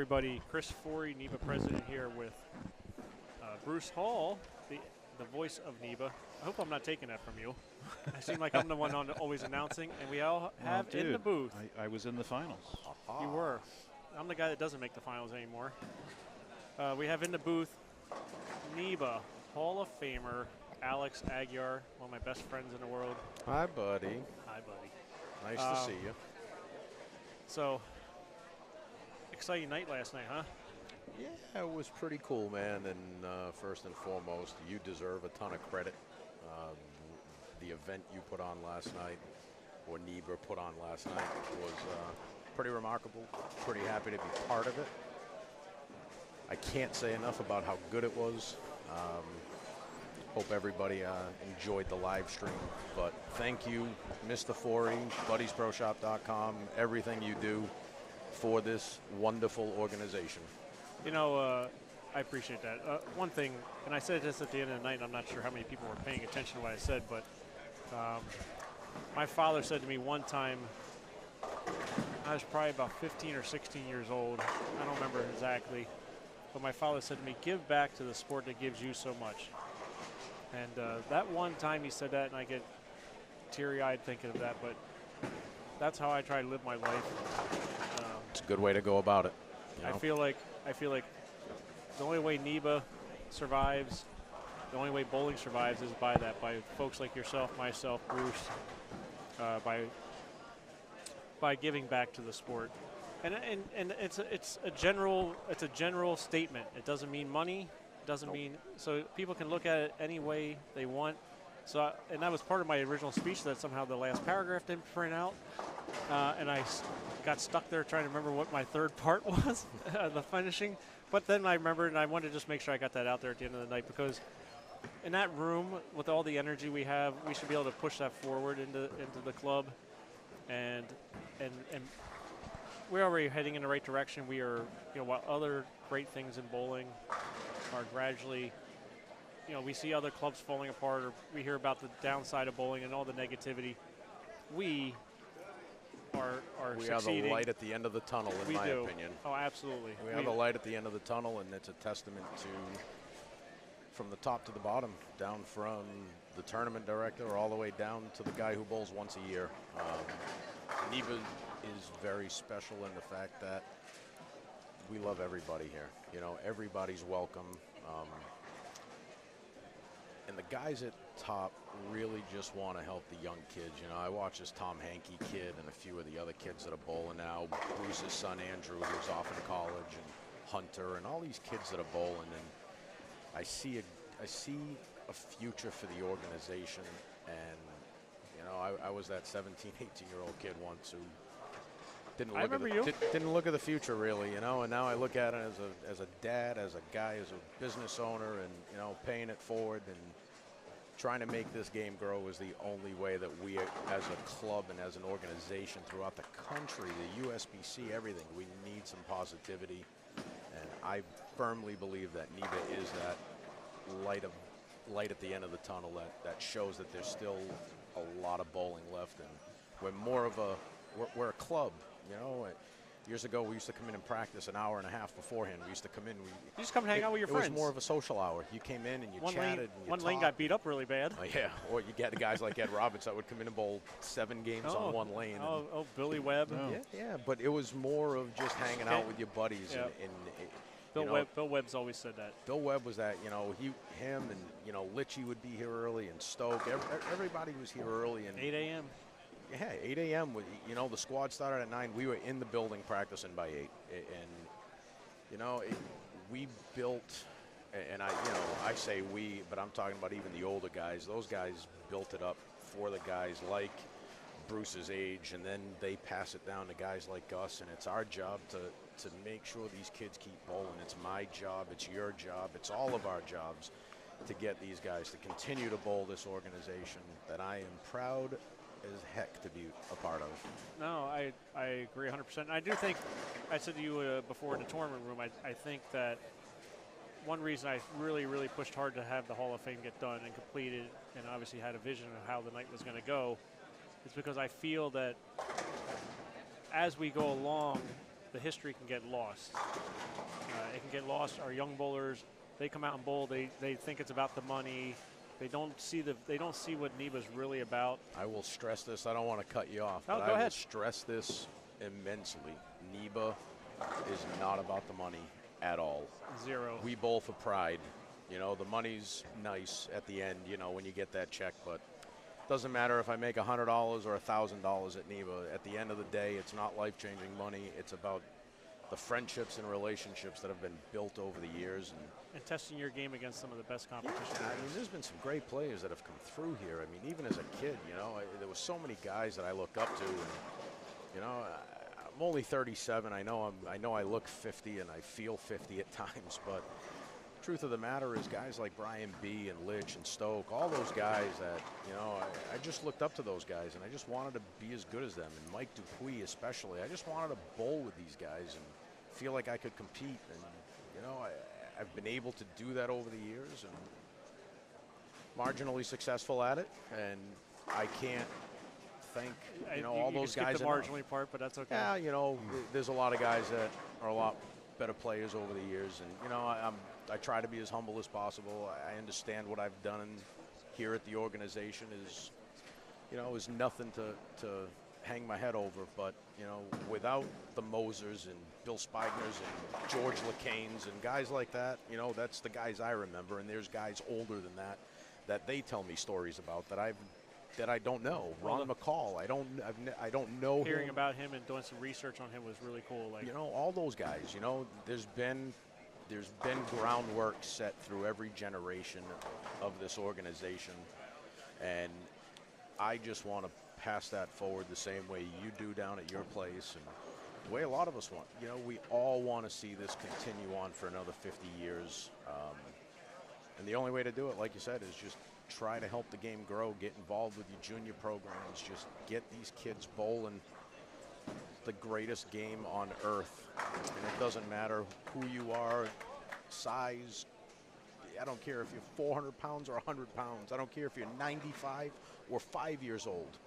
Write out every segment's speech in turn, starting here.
everybody. Chris Forey, NEBA president, here with Bruce Hall, the voice of NEBA. I hope I'm not taking that from you. I seem like I'm the one always announcing, and we all have in the booth. I was in the finals. You were. I'm the guy that doesn't make the finals anymore. We have in the booth NEBA Hall of Famer Alex Aguiar, one of my best friends in the world. Hi, buddy. Hi, buddy. Nice to see you. So, exciting night last night, huh? Yeah, it was pretty cool, man. And first and foremost, you deserve a ton of credit. The event you put on last night, or NEBA put on last night, was pretty remarkable. Pretty happy to be part of it. I can't say enough about how good it was. Hope everybody enjoyed the live stream. But thank you, Mr. Forey, BuddiesProShop.com, everything you do for this wonderful organization. You know, I appreciate that. One thing, and I said this at the end of the night, and I'm not sure how many people were paying attention to what I said, but my father said to me one time, I was probably about 15 or 16 years old. I don't remember exactly. But my father said to me, give back to the sport that gives you so much. And that one time he said that, and I get teary-eyed thinking of that, but that's how I try to live my life. It's a good way to go about it. You know? I feel like the only way NEBA survives, the only way bowling survives is by folks like yourself, myself, Bruce, by giving back to the sport. And it's a general statement. It doesn't mean money. It doesn't mean, so people can look at it any way they want. So, and that was part of my original speech, that somehow the last paragraph didn't print out, and I got stuck there trying to remember what my third part was, the finishing. But then I remembered, and I wanted to just make sure I got that out there at the end of the night, because in that room, with all the energy we have, we should be able to push that forward into the club, and we're already heading in the right direction. We are, while other great things in bowling are gradually, we see other clubs falling apart, or we hear about the downside of bowling and all the negativity. We are succeeding. We are the light at the end of the tunnel, in my opinion. Oh, absolutely. We are the light at the end of the tunnel, and it's a testament to, from the top to the bottom, down from the tournament director all the way down to the guy who bowls once a year. NEBA is very special in the fact that we love everybody here. Everybody's welcome. And the guys at top really just want to help the young kids. I watch this Tom Hankey kid and a few of the other kids that are bowling now. Bruce's son Andrew, who's off in college, and Hunter, and all these kids that are bowling. And I see a future for the organization. And I was that 17, 18-year-old kid once who didn't look at the future really, and now I look at it as a dad, as a guy, as a business owner, and paying it forward and trying to make this game grow is the only way that we, as a club and as an organization throughout the country, the USBC, everything, we need some positivity, and I firmly believe that NEBA is that light at the end of the tunnel that shows that there's still a lot of bowling left, and we're a club. Years ago, we used to come in and practice an hour and a half beforehand. We used to come in. You just come hang out with your friends. It was more of a social hour. You came in and you chatted. One lane got beat up really bad. Yeah, or you get guys like Ed Roberts that would come in and bowl 7 games on one lane. Billy Webb. Yeah, but it was more of just hanging out with your buddies. Yeah. Bill Webb's always said that. Bill Webb was that, him and, Litchie would be here early, and Stoke. Everybody was here early. And 8 a.m. Yeah, 8 a.m. The squad started at 9. We were in the building practicing by 8, and we built. And I say we, but I'm talking about even the older guys. Those guys built it up for the guys like Bruce's age, and then they pass it down to guys like us. And it's our job to make sure these kids keep bowling. It's my job. It's your job. It's all of our jobs to get these guys to continue to bowl this organization that I am proud as heck to be a part of. No, I agree 100%. I do think, I said to you before in the tournament room, I think that one reason I really, really pushed hard to have the Hall of Fame get done and completed, and obviously had a vision of how the night was going to go, is because I feel that as we go along, the history can get lost. It can get lost. Our young bowlers, they come out and bowl. They think it's about the money. They don't see what NEBA's really about. I will stress this. I don't want to cut you off, Oh, but go I ahead. will stress this immensely. NEBA is not about the money at all. Zero. We bowl for pride. You know, the money's nice at the end, you know, when you get that check, but it doesn't matter if I make $100 or $1,000 at NEBA. At the end of the day, it's not life-changing money. It's about the friendships and relationships that have been built over the years. And testing your game against some of the best competition. I mean, there's been some great players that have come through here. I mean, even as a kid, you know, there was so many guys that I look up to. And, you know, I'm only 37. I know I look 50 and I feel 50 at times, but truth of the matter is guys like Brian B. and Litch and Stoke, all those guys that, you know, I just looked up to those guys and I just wanted to be as good as them. And Mike Dupuis especially. I just wanted to bowl with these guys and feel like I could compete. And, you know, I've been able to do that over the years and marginally successful at it. And I can't thank, you know, all those guys. The marginally part, but that's okay. Yeah, you know, there's a lot of guys that are a lot better players over the years. And, you know, I try to be as humble as possible. I understand what I've done here at the organization is, you know, is nothing to hang my head over. But, you know, without the Mosers and Bill Spigners and George LeCanes and guys like that, you know, that's the guys I remember. And there's guys older than that they tell me stories about that I don't know. Ron McCall, I don't know. Hearing about him and doing some research on him was really cool. Like, you know, all those guys. You know, there's been groundwork set through every generation of this organization, and I just want to pass that forward the same way you do down at your place, and the way a lot of us want. You know, we all want to see this continue on for another 50 years, and the only way to do it, like you said, is just try to help the game grow, get involved with your junior programs, just get these kids bowling the greatest game on earth. And it doesn't matter who you are, size. I don't care if you're 400 pounds or 100 pounds. I don't care if you're 95 or 5 years old.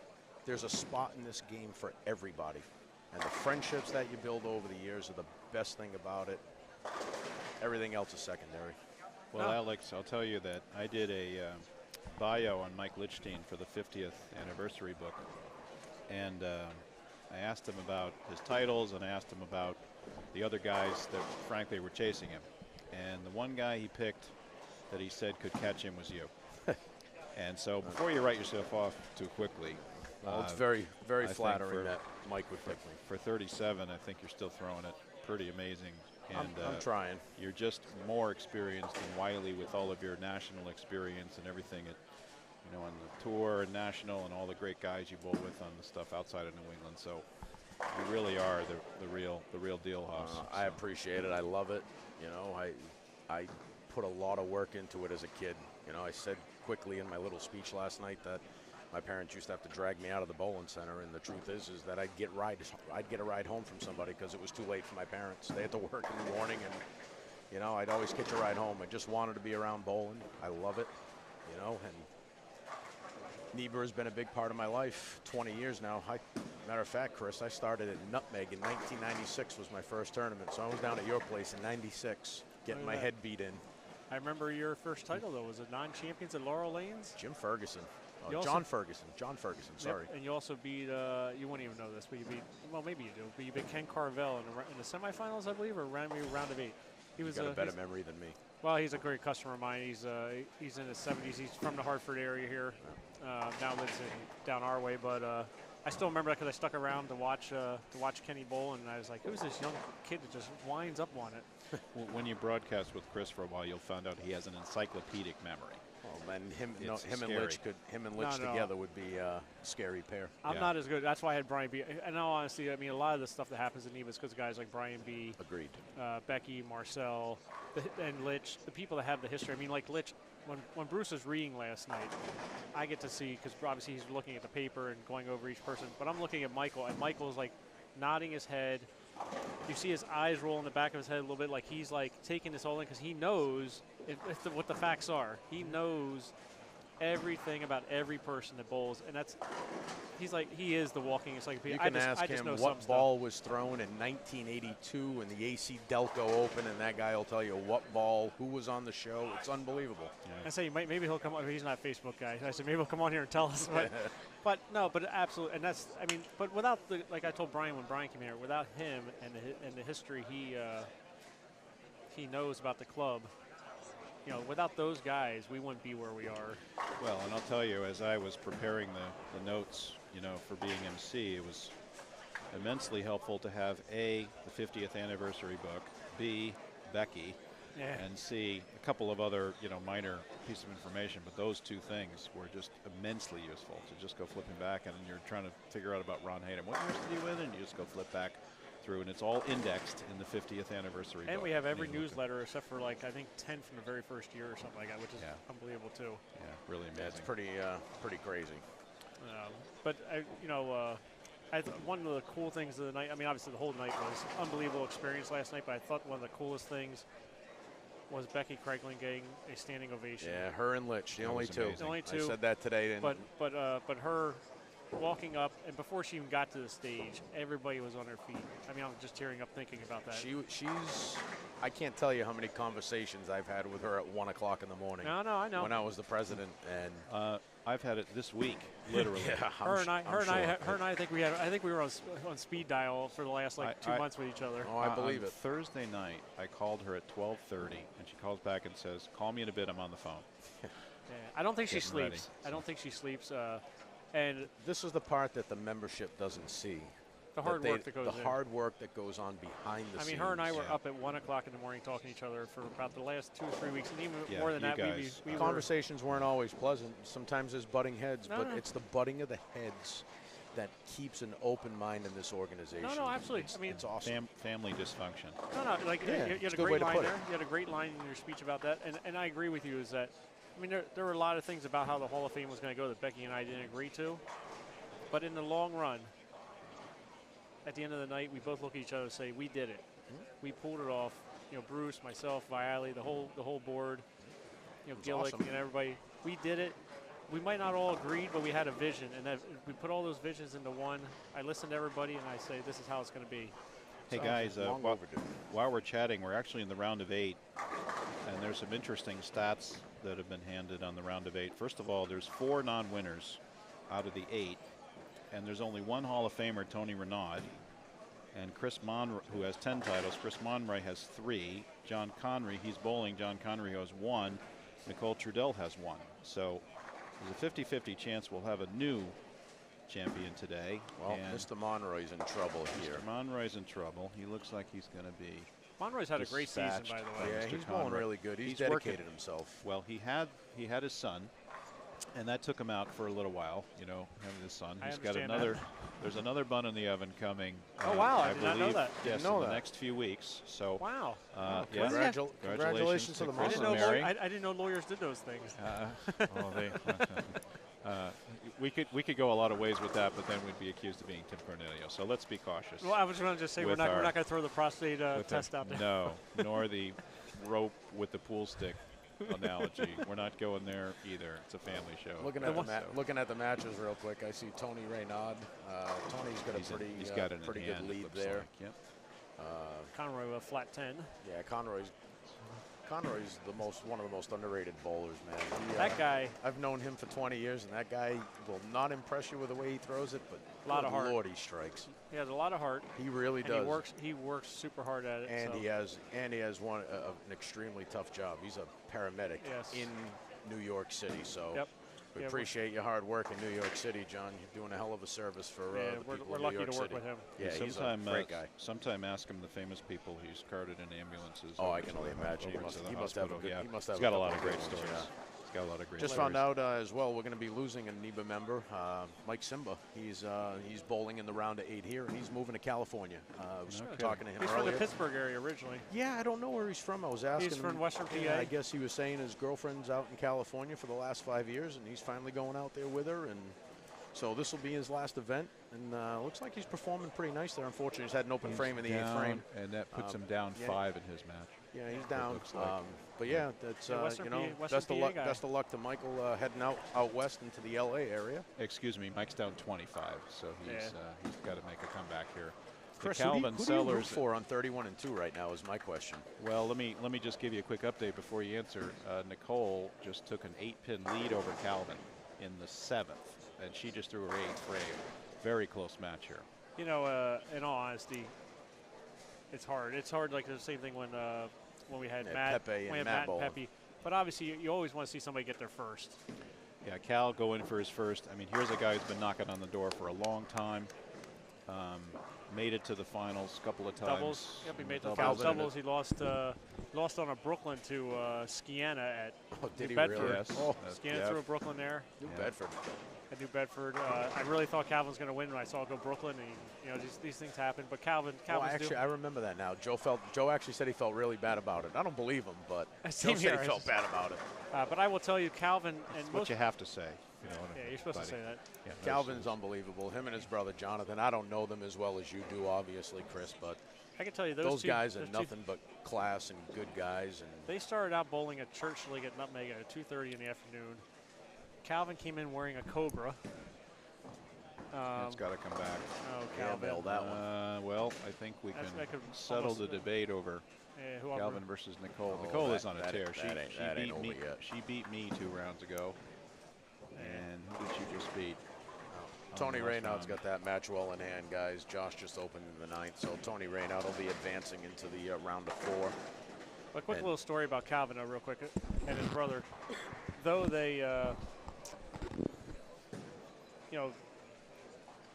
There's a spot in this game for everybody. And the friendships that you build over the years are the best thing about it. Everything else is secondary. Well, Alex, I'll tell you that I did a bio on Mike Lichstein for the 50th anniversary book. And I asked him about his titles, and I asked him about the other guys that, frankly, were chasing him. And the one guy he picked that he said could catch him was you. And so before you write yourself off too quickly. Well, it's very, very I think flattering that Mike would pick me. For 37, I think you're still throwing it pretty amazing. And I'm trying. You're just more experienced than Wiley with all of your national experience and everything at, you know, on the tour and national and all the great guys you bowl with on the stuff outside of New England. So you really are the real deal, Hoss. I appreciate it. I love it. You know, I put a lot of work into it as a kid. You know, I said quickly in my little speech last night that my parents used to have to drag me out of the bowling center, and the truth is that I'd get a ride home from somebody because it was too late for my parents. They had to work in the morning, and you know, I'd always catch a ride home. I just wanted to be around bowling. I love it, you know, and NEBA has been a big part of my life. 20 years now. Matter of fact, Chris, I started at Nutmeg in 1996 was my first tournament, so I was down at your place in '96 getting my head beat in. I remember your first title, though. Was it non-champions at Laurel Lanes? Jim Ferguson. John Ferguson, sorry. Yep, and you also beat, you wouldn't even know this, but you beat, well, maybe you do, but you beat Ken Carvel in the semifinals, I believe, or round of 8. He was got a better memory than me. Well, he's a great customer of mine. He's in his 70s. He's from the Hartford area here. Now lives down our way, but I still remember that because I stuck around to watch Kenny bowl, and I was like, who's this young kid that just winds up on it? When you broadcast with Chris for a while, you'll find out he has an encyclopedic memory. Well, and him and Litch together would be a scary pair. I'm not as good. That's why I had Brian B. And now, honestly, I mean, a lot of the stuff that happens in NEBA is because of guys like Brian B. Agreed. Becky, Marcel, and Litch, the people that have the history. I mean, like Litch, when Bruce was reading last night, I get to see, because obviously he's looking at the paper and going over each person, but I'm looking at Michael, and Michael's like nodding his head. You see his eyes roll in the back of his head a little bit, like he's like taking this all in because he knows what the facts are. He knows everything about every person that bowls, and he is the walking encyclopedia. You can ask I just him know some what ball was thrown in 1982 in the AC Delco Open, and that guy will tell you what ball, who was on the show. It's unbelievable. I say maybe he'll come on. He's not a Facebook guy. I said maybe he'll come on here and tell us. But absolutely, and that's but without like I told Brian when Brian came here, without him and the history he knows about the club, without those guys, we wouldn't be where we are. Well, and I'll tell you, as I was preparing the notes, for being MC, it was immensely helpful to have A, the 50th anniversary book, B, Becky, and C, a couple of other, minor pieces of information. But those two things were just immensely useful to just go flipping back, and you're trying to figure out about Ron Hayden. What years did he win? And you just go flip back through, and it's all indexed in the 50th anniversary book. And we have every newsletter except for I think 10 from the very first year or something like that, which is unbelievable too. Yeah, really amazing. Yeah, it's pretty crazy. But one of the cool things of the night, obviously the whole night was an unbelievable experience last night, but I thought one of the coolest things was Becky Craigling getting a standing ovation. Yeah, her and Litch, the only two. amazing. The only two. I said that today. But her walking up, and before she even got to the stage, everybody was on their feet. I'm just tearing up thinking about that. She's. I can't tell you how many conversations I've had with her at 1 o'clock in the morning. No, I know. When I was the president, and I've had it this week, literally. Her and I, I think we were on speed dial for the last 2 months with each other. Oh, I believe it. Thursday night, I called her at 12:30, and she calls back and says, "Call me in a bit. I'm on the phone." Yeah, I don't think she Getting ready, sleeps. I don't think she sleeps. And this is the part that the membership doesn't see. the hard work that goes in. The hard work that goes on behind the scenes. Her and I were up at 1 o'clock in the morning talking to each other for about the last 2 or 3 weeks, and even more than that, we conversations weren't always pleasant. Sometimes there's butting heads, but it's the butting of the heads that keeps an open mind in this organization. No, absolutely. It's awesome. Family dysfunction. No, you had a great line there. You had a great line in your speech about that, and I agree with you. Is that there were a lot of things about how the Hall of Fame was going to go that Becky and I didn't agree to, but in the long run, at the end of the night, we both look at each other and say, we did it. We pulled it off. Bruce, myself, Viali, the whole board, Gillick, awesome. and everybody. We did it. We might not all agree, but we had a vision, and that we put all those visions into one. I listened to everybody, and I say, this is how it's going to be. Hey, guys, while we're chatting, we're actually in the round of 8, and there's some interesting stats that have been handed on the round of 8. First of all, there's 4 non-winners out of the 8. And there's only one Hall of Famer, Tony Renaud, and Chris Monroy, who has 10 titles. Chris Monroy has 3. John Connery, he's bowling. John Connery has 1. Nicole Trudell has 1. So there's a 50-50 chance we'll have a new champion today. Well, Mr. Monroy's in trouble here. Mr. Monroy's in trouble. He looks like he's going to be. Monroy's had a great season, by the way. Yeah, he's bowling really good. He's dedicated himself. Well, he had his son. And that took him out for a little while, having his son. He's got another. There's another bun in the oven coming. Oh wow! I did not know that. Yes, in the next few weeks. So wow. Congratulations to the Mary. I didn't know lawyers did those things. We could go a lot of ways with that, but then we'd be accused of being Tim Cornelio. So let's be cautious. Well, I was going to just say we're not going to throw the prostate test out there. No, nor the rope with the pool stick analogy. We're not going there either. It's a family show. Looking at the matches real quick, I see Tony Renaud. Tony's got a pretty good lead there. Like, yep. Conroy with a flat 10. Yeah, Conroy's one of the most underrated bowlers, man. That guy. I've known him for 20 years, and that guy will not impress you with the way he throws it, but a lot of heart. Lord, he strikes. He has a lot of heart. He really does. He works super hard at it. And he has an extremely tough job. He's a paramedic in New York City, so we appreciate your hard work in New York City, John. You're doing a hell of a service for the people we're of lucky New York to work City. with him. Yeah, he's a great guy. Sometime ask him the famous people he's carted in ambulances. Oh, I can only imagine. He must have He's got a lot of great stories. He's got a lot of great Just found out as well, we're going to be losing a NEBA member, Mike Simba. He's bowling in the round of 8 here, and he's moving to California. I was talking to him earlier. He's from the Pittsburgh area originally. Yeah, I don't know where he's from. I was asking him. He's from from Western PA. I guess he was saying his girlfriend's out in California for the last 5 years, and he's finally going out there with her. And So this will be his last event, and looks like he's performing pretty nice there. Unfortunately, he's had an open frame in the 8th frame. And that puts him down yeah. 5 in his match. Yeah, he's down. looks like. But yeah, that's Western you know, PA Western best of PA luck. guy. Best of luck to Michael heading out west into the LA area. Excuse me, Mike's down 25, so he's got to make a comeback here. Chris, Calvin who do you Sellers root for on 31-2 right now? Is my question. Well, let me just give you a quick update before you answer. Nicole just took an 8-pin lead over Calvin in the 7th, and she just threw her 8th frame. Very close match here. You know, in all honesty, it's hard. It's hard, like the same thing when we had Matt, Pepe we and had Matt Matt and Bowen. Pepe. But obviously, you always want to see somebody get there first. Yeah, Cal go in for his first. I mean, here's a guy who's been knocking on the door for a long time. Made it to the finals a couple of times. Doubles. Yep, he made the Doubles. finals. Doubles. He lost on a Brooklyn to Skiana at Did he Bedford. really? Yes. Oh, Skiana Yeah. threw a Brooklyn there. New Yeah. Bedford. At New Bedford. I really thought Calvin was going to win when I saw it go Brooklyn. And you know, these things happen. But Calvin's Actually, I remember that now. Joe actually said he felt really bad about it. I don't believe him, but Same Joe here. said he felt bad about it. But I will tell you, Calvin and That's what you have to say. You know, yeah, you're supposed buddy. to say that. Yeah, no, Calvin's unbelievable. Him and his brother Jonathan. I don't know them as well as you do, obviously, Chris, but I can tell you those two, guys are those two- nothing but class and good guys. And They started out bowling at Church League at Nutmeg at 2:30 in the afternoon. Calvin came in wearing a Cobra. It's got to come back. Oh, yeah, Calvin. bailed that one. Well, I think we That's- can that could settle almost- the debate over Whoever. Calvin versus Nicole. Oh, Nicole that- is on a that- tear. that She ain't beat over me. yet. She beat me 2 rounds ago. And who did she just beat? Tony last Raynaud's round. got that match well in hand, guys. Josh just opened in the 9th, so Tony Raynaud will be advancing into the round of 4. A quick and- little story about Calvin, real quick, and his brother. Though they, you know,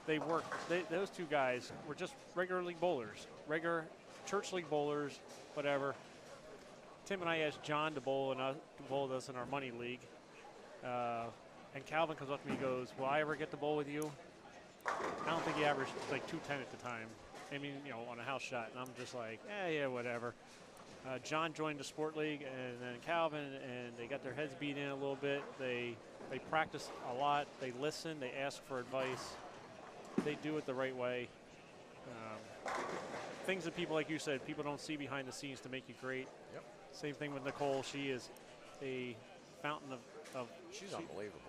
they work. Those two guys were just regular league bowlers, regular church league bowlers, whatever. Tim and I asked John to bowl with us in our money league, and Calvin comes up to me and goes, "Will I ever get to bowl with you?" I don't think he averaged like 210 at the time. I mean, you know, on a house shot, and I'm just like, yeah, whatever. John joined the sport league, and then Calvin, and they got their heads beat in a little bit. They practice a lot. They listen. They ask for advice. They do it the right way. Things that people, like you said, people don't see behind the scenes to make you great. Yep. Same thing with Nicole. She is a fountain of She's unbelievable.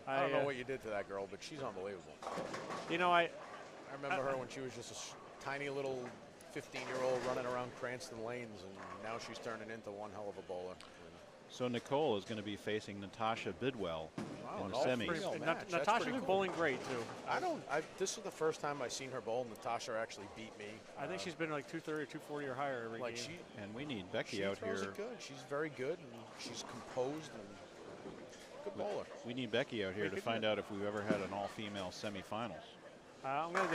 I I don't know what you did to that girl, but she's unbelievable. You know, I remember her when she was just a tiny little 15-year-old running around Cranston Lanes, and now she's turning into one hell of a bowler. So Nicole is going to be facing Natasha Bidwell in the all semis. three. and match. That's Natasha's pretty been cool. bowling great too. This is the first time I've seen her bowl. Natasha actually beat me. I think she's been like 230 or 240 or higher every like game. And we need Becky she out throws here. it good. She's very good, and she's composed and good bowler. We need Becky out here We to could find out if we've ever had an all-female semifinals. The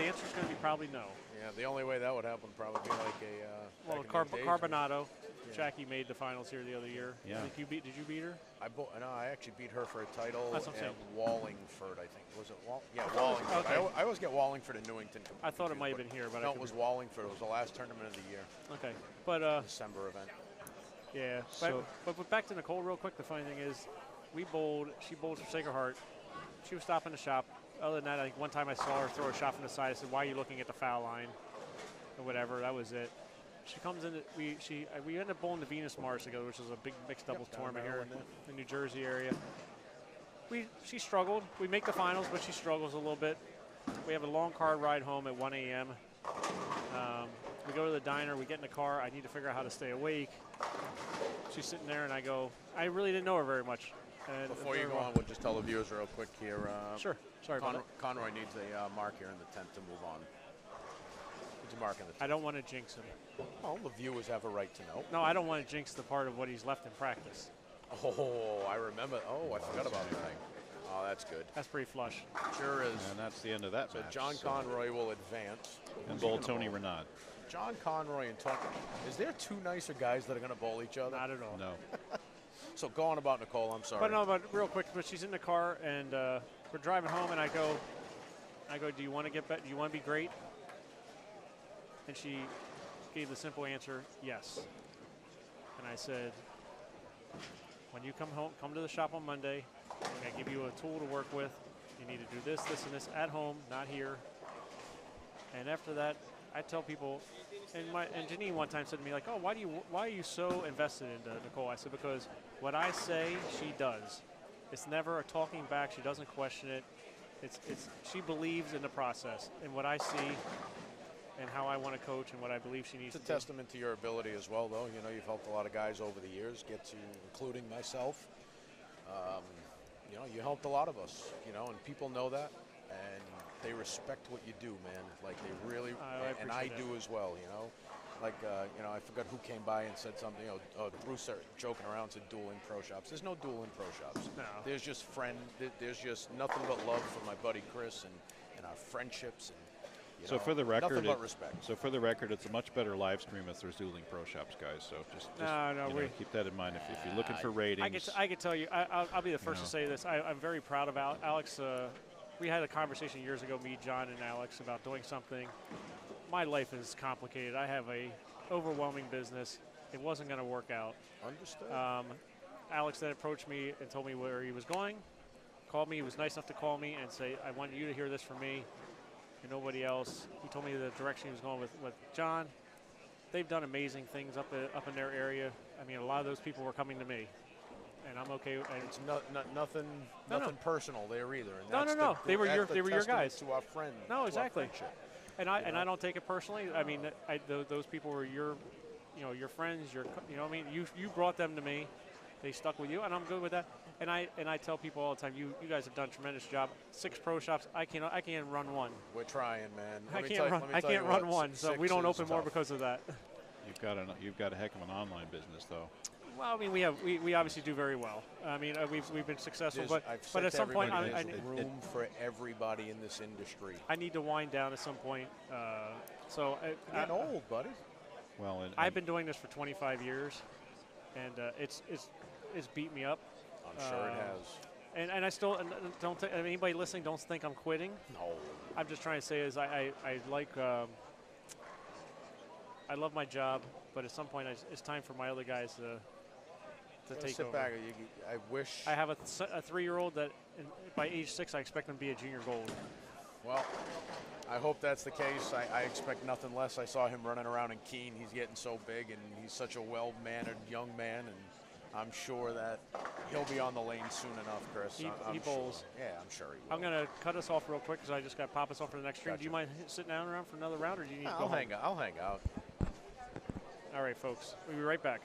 answer's going to be probably no. Yeah, the only way that would happen would probably be like a Well, back in the days Carbonado, Yeah. Jackie made the finals here the other year. Yeah. I think did you beat her? I actually beat her for a title That's what I'm at saying. Wallingford, I think. Was it Yeah, thought it was- Wallingford. okay. I always get Wallingford and Newington. I thought it confused, might have but been here, but I no, could it was be- Wallingford. It was the last tournament of the year, Okay, but December event. yeah. So- but back to Nicole real quick. The funny thing is, she bowled for Sacred Heart. She was stopping the shop. Other than that, I think one time I saw her throw a shot from the side. I said, "Why are you looking at the foul line?" Or whatever. That was it. She comes in. We ended up bowling the Venus Mars together, which is a big mixed doubles down tournament there, here wasn't in the New Jersey area. She struggled. We make the finals, but she struggles a little bit. We have a long car ride home at 1 a.m. We go to the diner. We get in the car. I need to figure out how to stay awake. She's sitting there, and I really didn't know her very much. And Before you go on, we'll just tell the viewers real quick here. Sure. Sorry about that. Conroy needs a mark here in the 10th to move on. Needs a mark in the 10th. I don't want to jinx him. Well, the viewers have a right to know. No, I don't want to jinx the part of what he's left in practice. Oh, I remember. Oh, I forgot about that. Oh, that's good. That's pretty flush. Sure is. And that's the end of that So match. John Conroy will advance. and Who's he bowl gonna Tony bowl? Renaud. John Conroy and Tony. Is there two nicer guys that are going to bowl each other? Not at all. No. So go on about Nicole. I'm sorry. But real quick, but she's in the car, and we're driving home, and I go, do you want to get better? Do you want to be great? And she gave the simple answer, yes. And I said, when you come to the shop on Monday, I'm going to give you a tool to work with. You need to do this, this, and this at home, not here. And after that, I tell people, and Janine one time said to me, like, oh, why are you so invested into Nicole? I said, because what I say, she does. It's never a talking back. She doesn't question it. She believes in the process and what I see and how I want to coach and what I believe she needs It's a to do. testament to your ability as well, though. You know, you've helped a lot of guys over the years get to, including myself. You know, you helped a lot of us, you know, and people know that, and they respect what you do, man. Like, they really, and I do as well, you know. Like, you know, I forgot who came by and said something. You know, Bruce started joking around, said dueling pro shops. There's no dueling pro shops. No. There's just there's just nothing but love for my buddy Chris and our friendships. And, you So know, for the record, nothing but respect. So for the record, it's a much better live stream if there's dueling pro shops, guys. So just you know, keep that in mind if you're looking for ratings. I could tell you, I'll be the first to say this. I'm very proud of Alex. We had a conversation years ago, me, John, and Alex, about doing something. My life is complicated. I have a overwhelming business. It wasn't going to work out. Understood. Alex then approached me and told me where he was going. Called me. He was nice enough to call me and say, I want you to hear this from me and nobody else. He told me the direction he was going with John. They've done amazing things up in their area. I mean, a lot of those people were coming to me, and I'm okay. And It's nothing personal there either. And No. They were your guys. To our friend. No, exactly. To our friendship. And I don't take it personally. I mean, those people were your friends. You know what I mean? You brought them to me. They stuck with you, and I'm good with that. And I tell people all the time, you guys have done a tremendous job. 6 pro shops. I can't run one. We're trying, man. I can't run one. So we don't open more because of that. You've got a heck of an online business, though. Well, I mean, we obviously do very well. I mean, we've been successful, but at some point, there's room for everybody in this industry. I need to wind down at some point. So You're getting old, buddy. Well, I've been doing this for 25 years, and it's beat me up. I'm sure it has. And I still don't. Anybody listening, don't think I'm quitting. No. I'm just trying to say is I like. I love my job, but at some point it's time for my other guys to take sit over. back. I wish. I have a 3-year-old that by age 6 I expect him to be a junior gold. Well, I hope that's the case. I expect nothing less. I saw him running around in Keene. He's getting so big, and he's such a well-mannered young man, and I'm sure that he'll be on the lane soon enough, Chris. He bowls. Sure. Yeah, I'm sure he will. I'm going to cut us off real quick because I just got to pop us off for the next stream. Gotcha. Do you mind sitting down around for another round, or do you need to go I'll home? hang out. All right, folks. We'll be right back.